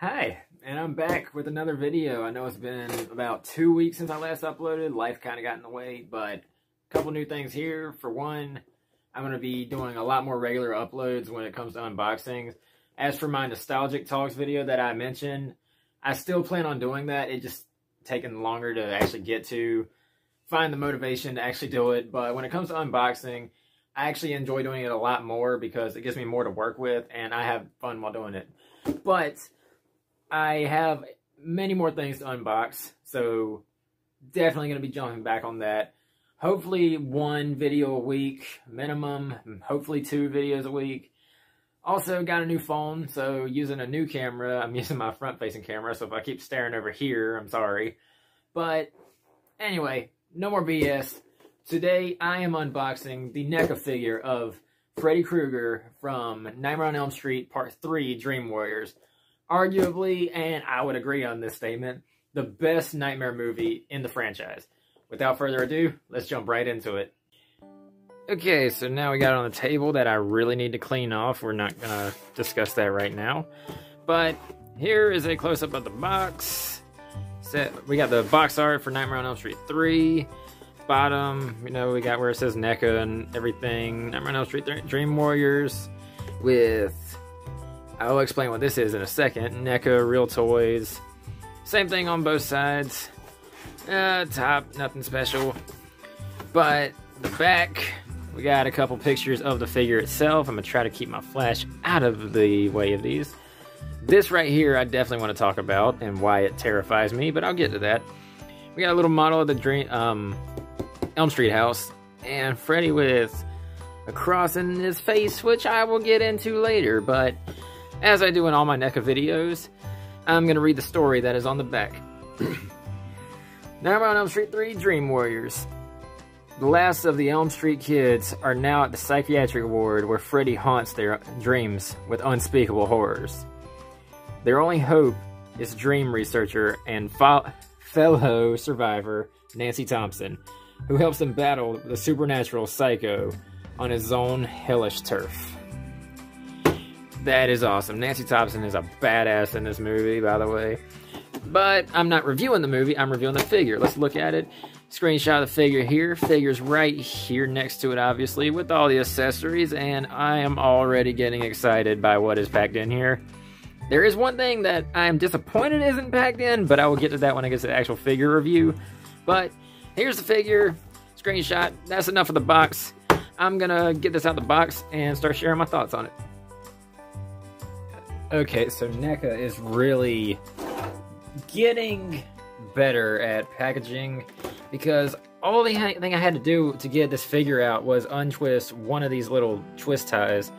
Hi, and I'm back with another video. I know it's been about 2 weeks since I last uploaded. Life kind of got in the way, but a couple new things here. For one, I'm going to be doing a lot more regular uploads when it comes to unboxings. As for my Nostalgic Talks video that I mentioned, I still plan on doing that. It just taken longer to actually get to, find the motivation to actually do it. But when it comes to unboxing, I actually enjoy doing it a lot more because it gives me more to work with and I have fun while doing it. But I have many more things to unbox, so definitely going to be jumping back on that. Hopefully 1 video a week minimum, hopefully 2 videos a week. Also got a new phone, so using a new camera. I'm using my front-facing camera, so if I keep staring over here, I'm sorry. But anyway, no more BS. Today I am unboxing the NECA figure of Freddy Krueger from Nightmare on Elm Street Part 3 Dream Warriors. Arguably, and I would agree on this statement, the best Nightmare movie in the franchise. Without further ado, let's jump right into it. Okay, so now we got it on the table that I really need to clean off. We're not going to discuss that right now. But here is a close-up of the box. So we got the box art for Nightmare on Elm Street 3. Bottom, you know, we got where it says NECA and everything. Nightmare on Elm Street 3 Dream Warriors with... I'll explain what this is in a second. NECA, real toys. Same thing on both sides. Top, nothing special. But the back, we got a couple pictures of the figure itself. I'm going to try to keep my flash out of the way of these. This right here, I definitely want to talk about and why it terrifies me, but I'll get to that. We got a little model of the Elm Street house. And Freddy with a cross in his face, which I will get into later, but... as I do in all my NECA videos, I'm going to read the story that is on the back. Nightmare on Elm Street 3 Dream Warriors. The last of the Elm Street kids are now at the psychiatric ward where Freddy haunts their dreams with unspeakable horrors. Their only hope is dream researcher and fellow survivor Nancy Thompson, who helps them battle the supernatural psycho on his own hellish turf. That is awesome. Nancy Thompson is a badass in this movie, by the way. But I'm not reviewing the movie, I'm reviewing the figure. Let's look at it. Screenshot of the figure here. Figure's right here next to it, obviously, with all the accessories. And I am already getting excited by what is packed in here. There is one thing that I am disappointed isn't packed in, but I will get to that when I get to the actual figure review. But here's the figure. Screenshot. That's enough of the box. I'm gonna get this out the box and start sharing my thoughts on it. Okay, so NECA is really getting better at packaging because all the thing I had to do to get this figure out was untwist one of these little twist ties.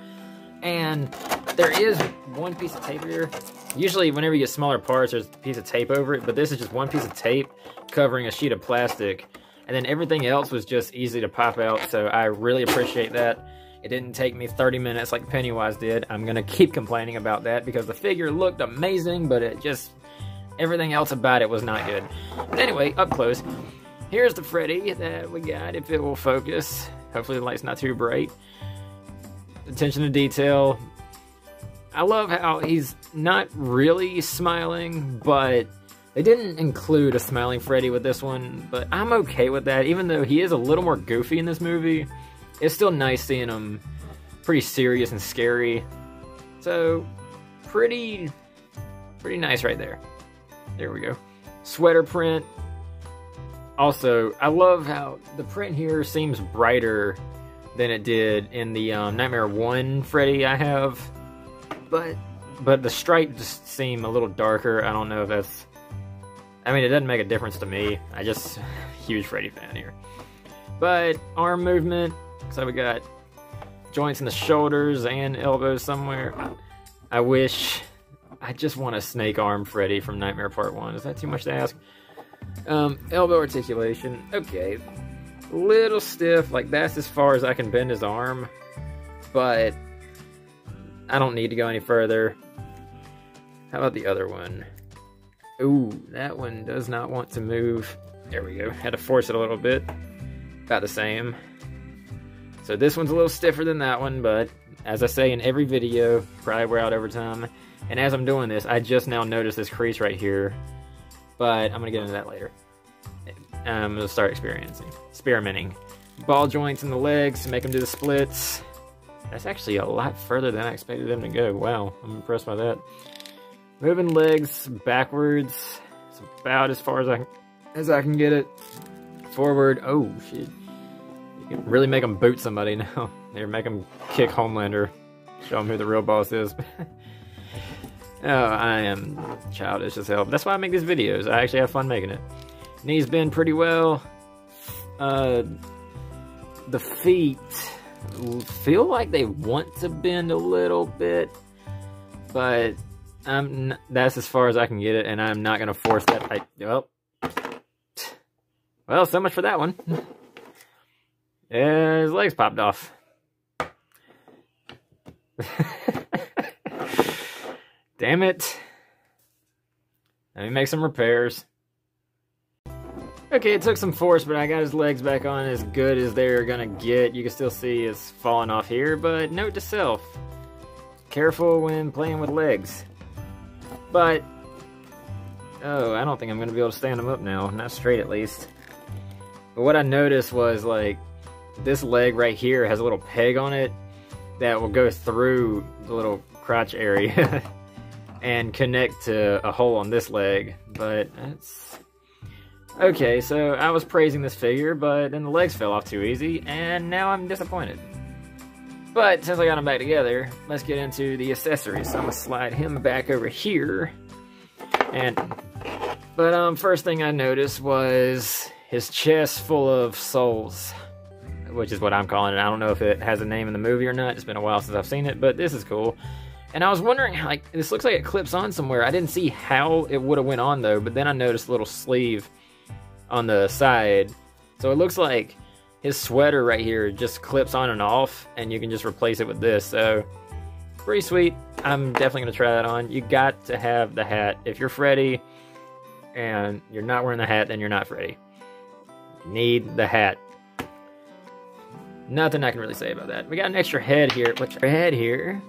And there is one piece of tape here. Usually whenever you get smaller parts, there's a piece of tape over it, but this is just one piece of tape covering a sheet of plastic. And then everything else was just easy to pop out, so I really appreciate that. It didn't take me 30 minutes like Pennywise did. I'm going to keep complaining about that because the figure looked amazing, but it just... everything else about it was not good. But anyway, up close. Here's the Freddy that we got, if it will focus. Hopefully the light's not too bright. Attention to detail. I love how he's not really smiling, but they didn't include a smiling Freddy with this one, but I'm okay with that. Even though he is a little more goofy in this movie, it's still nice seeing him pretty serious and scary. So, pretty nice right there. There we go. Sweater print. Also, I love how the print here seems brighter than it did in the Nightmare 1 Freddy I have. But the stripe just seem a little darker. I don't know if that's... I mean, it doesn't make a difference to me. I just... huge Freddy fan here. But, arm movement. So we got joints in the shoulders and elbows somewhere. I just want a snake arm Freddy from Nightmare Part 1. Is that too much to ask? Elbow articulation. Okay. Little stiff. Like, that's as far as I can bend his arm. But I don't need to go any further. How about the other one? Ooh, that one does not want to move. There we go. Had to force it a little bit. About the same. So this one's a little stiffer than that one, but as I say in every video, probably wear out over time. And as I'm doing this, I just now noticed this crease right here. But I'm going to get into that later. I'm going to start experimenting. Ball joints in the legs to make them do the splits. That's actually a lot further than I expected them to go. Wow, I'm impressed by that. Moving legs backwards. It's about as far as I can get it. Forward. Oh, shit. You can really make them boot somebody now. Or make them kick Homelander. Show them who the real boss is. Oh, I am childish as hell. But that's why I make these videos. I actually have fun making it. Knees bend pretty well. The feet feel like they want to bend a little bit. But that's as far as I can get it. And I'm not going to force that. Well, so much for that one. Yeah, his legs popped off. Damn it. Let me make some repairs. Okay, it took some force, but I got his legs back on as good as they're gonna get. You can still see it's falling off here, but note to self. Careful when playing with legs. But, oh, I don't think I'm gonna be able to stand them up now. Not straight, at least. But what I noticed was, like, this leg right here has a little peg on it that will go through the little crotch area and connect to a hole on this leg. But that's okay. So I was praising this figure, but then the legs fell off too easy, and now I'm disappointed. But since I got them back together, let's get into the accessories. So I'm gonna slide him back over here. But first thing I noticed was his chest full of souls, which is what I'm calling it. I don't know if it has a name in the movie or not. It's been a while since I've seen it, but this is cool. And I was wondering, like, this looks like it clips on somewhere. I didn't see how it would have went on, though, but then I noticed a little sleeve on the side. So it looks like his sweater right here just clips on and off, and you can just replace it with this. So, pretty sweet. I'm definitely going to try that on. You got to have the hat. If you're Freddy and you're not wearing the hat, then you're not Freddy. You need the hat. Nothing I can really say about that. We got an extra head here.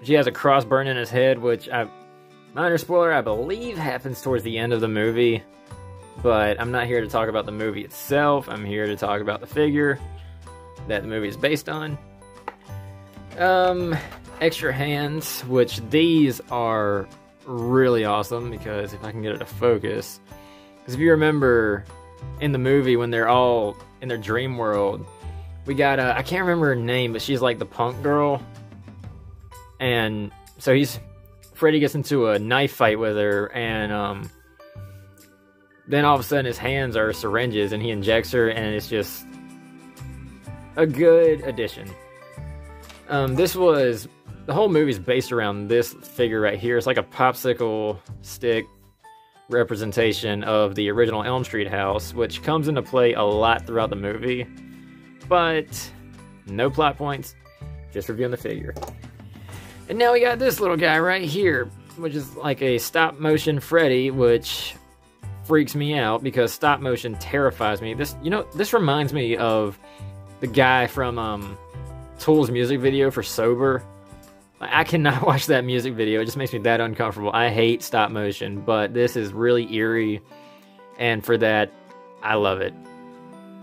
She has a cross burn in his head, which minor spoiler, I believe happens towards the end of the movie. But I'm not here to talk about the movie itself. I'm here to talk about the figure that the movie is based on. Extra hands, which these are really awesome because if I can get it to focus. Because if you remember in the movie when they're all in their dream world, we got, I can't remember her name, but she's like the punk girl. And so Freddy gets into a knife fight with her, and then all of a sudden his hands are syringes and he injects her, and it's just a good addition. The whole movie's based around this figure right here. It's like a popsicle stick representation of the original Elm Street house, which comes into play a lot throughout the movie. But no plot points, just reviewing the figure. And now we got this little guy right here, which is like a stop motion Freddy, which freaks me out because stop motion terrifies me. This reminds me of the guy from Tool's music video for Sober. I cannot watch that music video. It just makes me that uncomfortable. I hate stop motion, but this is really eerie, and for that, I love it.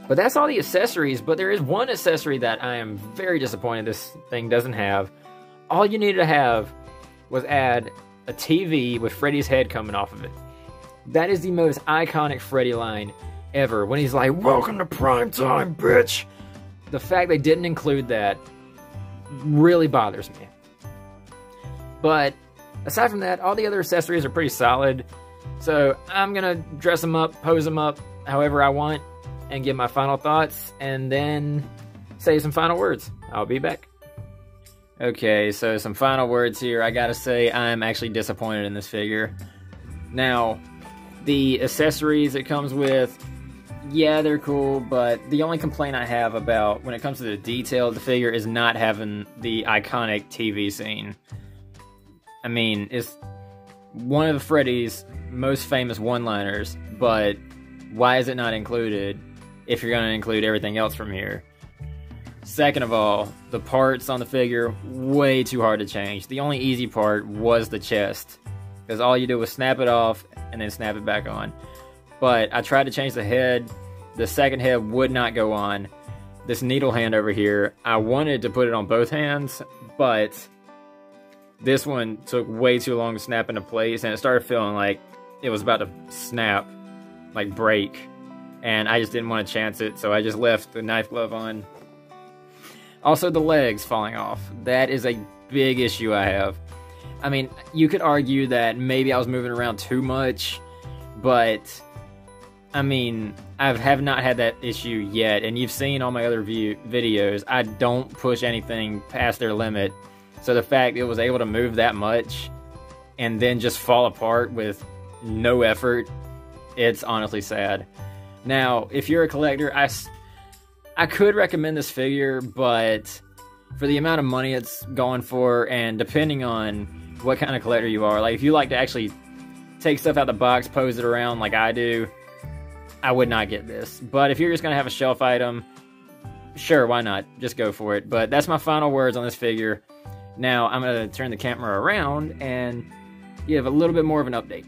But that's all the accessories, but there is one accessory that I am very disappointed this thing doesn't have. All you needed to have was add a TV with Freddy's head coming off of it. That is the most iconic Freddy line ever, when he's like, "Welcome to prime time, bitch!" The fact they didn't include that really bothers me. But aside from that, all the other accessories are pretty solid. So I'm gonna dress them up, pose them up however I want, and give my final thoughts, and then say some final words. I'll be back. Okay, so some final words here. I gotta say, I'm actually disappointed in this figure. Now, the accessories it comes with, yeah, they're cool, but the only complaint I have about when it comes to the detail of the figure is not having the iconic TV scene. I mean, it's one of the Freddy's most famous one-liners, but why is it not included if you're going to include everything else from here? Second of all, the parts on the figure, way too hard to change. The only easy part was the chest, because all you do was snap it off and then snap it back on. But I tried to change the head. The second head would not go on. This needle hand over here, I wanted to put it on both hands, but this one took way too long to snap into place, and it started feeling like it was about to snap, like break. And I just didn't want to chance it, so I just left the knife glove on. Also, the legs falling off. That is a big issue I have. I mean, you could argue that maybe I was moving around too much, but I mean, I have not had that issue yet, and you've seen all my other videos. I don't push anything past their limit, so the fact it was able to move that much and then just fall apart with no effort, it's honestly sad. Now, if you're a collector, I could recommend this figure, but for the amount of money it's going for, and depending on what kind of collector you are, like if you like to actually take stuff out the box, pose it around like I do, I would not get this. But if you're just going to have a shelf item, sure, why not? Just go for it. But that's my final words on this figure. Now, I'm going to turn the camera around and give a little bit more of an update.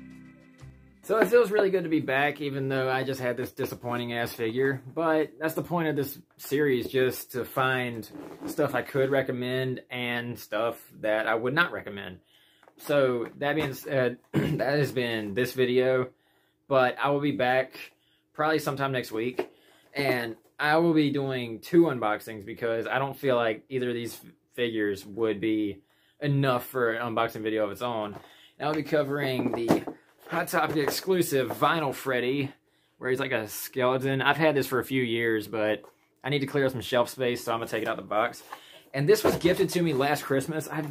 So it feels really good to be back, even though I just had this disappointing ass figure. But that's the point of this series, just to find stuff I could recommend and stuff that I would not recommend. So that being said, that has been this video. But I will be back probably sometime next week. And I will be doing 2 unboxings because I don't feel like either of these figures would be enough for an unboxing video of its own. And I'll be covering the Hot Topic exclusive vinyl Freddy, where he's like a skeleton. I've had this for a few years, but I need to clear up some shelf space, so I'm gonna take it out of the box. And this was gifted to me last Christmas. I've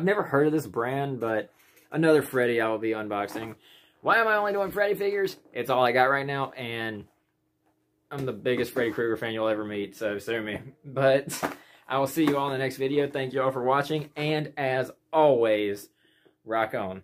never heard of this brand, but another Freddy I will be unboxing. Why am I only doing Freddy figures? It's all I got right now, and I'm the biggest Freddy Krueger fan you'll ever meet, so sue me. But I will see you all in the next video. Thank you all for watching, and as always, rock on.